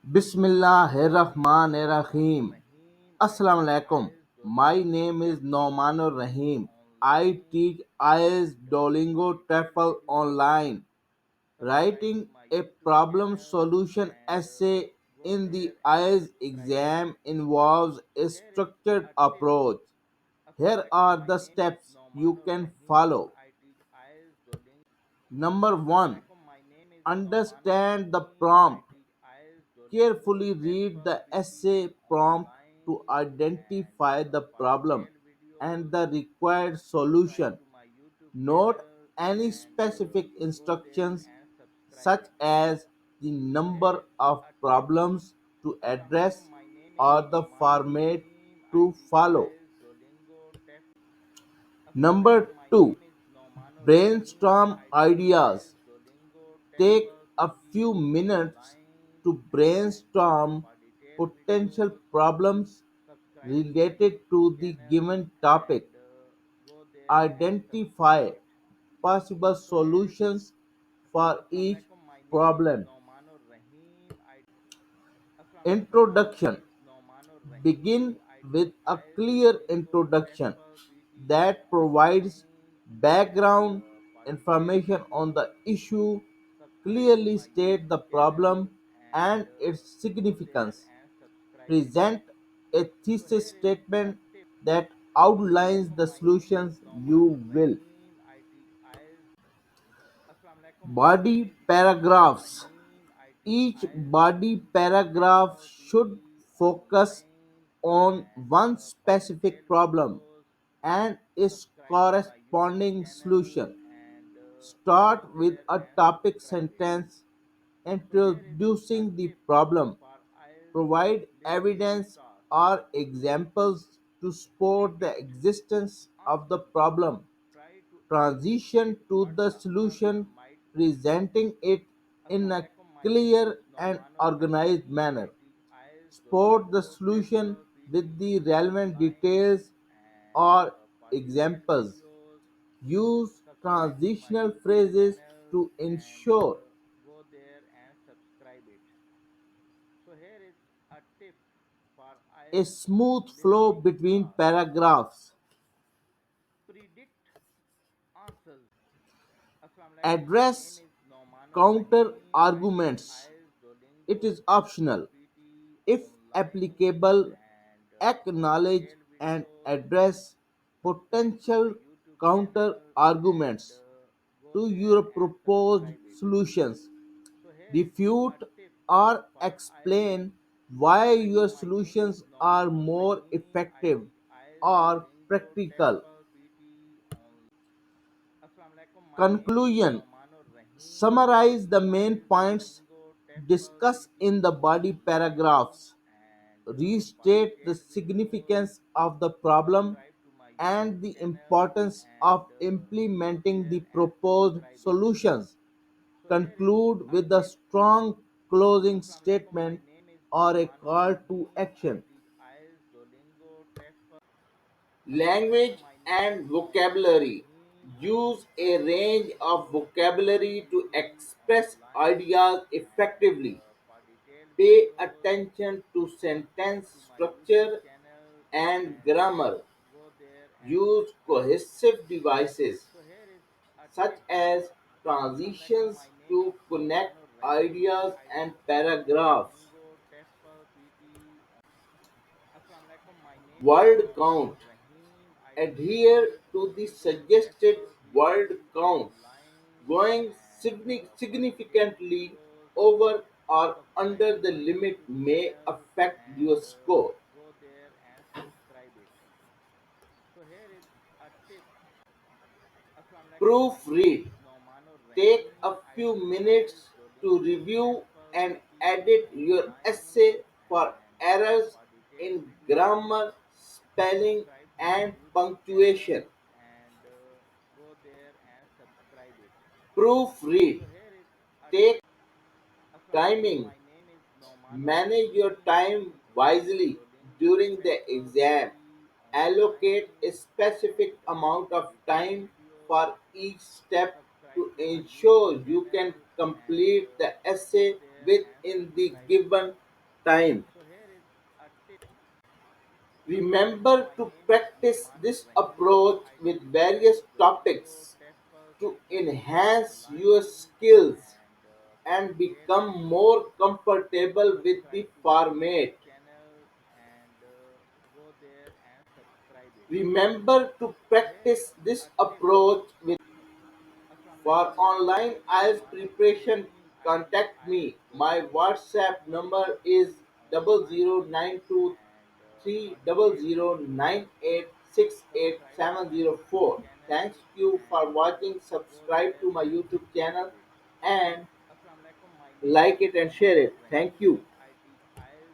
Bismillahirrahmanirrahim. Assalamu alaikum. My name is Naumanur Rahim. I teach IELTS Duolingo TOEFL online. Writing a problem solution essay in the IELTS exam involves a structured approach. Here are the steps you can follow. Number 1. Understand the prompt. Carefully read the essay prompt to identify the problem and the required solution. Note any specific instructions such as the number of problems to address or the format to follow. Number 2. Brainstorm ideas. Take a few minutes to brainstorm potential problems related to the given topic. Identify possible solutions for each problem. Introduction. Begin with a clear introduction that provides background information on the issue, clearly state the problem and its significance. Present a thesis statement that outlines the solutions you will. Body paragraphs. Each body paragraph should focus on one specific problem and its corresponding solution. Start with a topic sentence introducing the problem. Provide evidence or examples to support the existence of the problem. Transition to the solution, presenting it in a clear and organized manner. Support the solution with the relevant details or examples. Use transitional phrases to ensure a smooth flow between paragraphs. Address counter arguments. It is optional. If applicable, acknowledge and address potential counter arguments to your proposed solutions. Refute or explain why your solutions are more effective or practical. Conclusion. Summarize the main points discussed in the body paragraphs. Restate the significance of the problem and the importance of implementing the proposed solutions. Conclude with a strong closing statement or a call to action. Language and vocabulary. Use a range of vocabulary to express ideas effectively. Pay attention to sentence structure and grammar. Use cohesive devices such as transitions to connect ideas and paragraphs. Word count. Adhere to the suggested word count. Going significantly over or under the limit may affect your score. Proofread. Take a few minutes to review and edit your essay for errors in grammar, spelling, and punctuation. Proofread. Take timing. Manage your time wisely during the exam. Allocate a specific amount of time for each step to ensure you can complete the essay within the given time. Remember to practice this approach with various topics to enhance your skills and become more comfortable with the format. Remember to practice this approach with for online IELTS preparation. Contact me. My WhatsApp number is 00923009868704. Thanks you for watching. Subscribe to my YouTube channel and like it and share it. Thank you.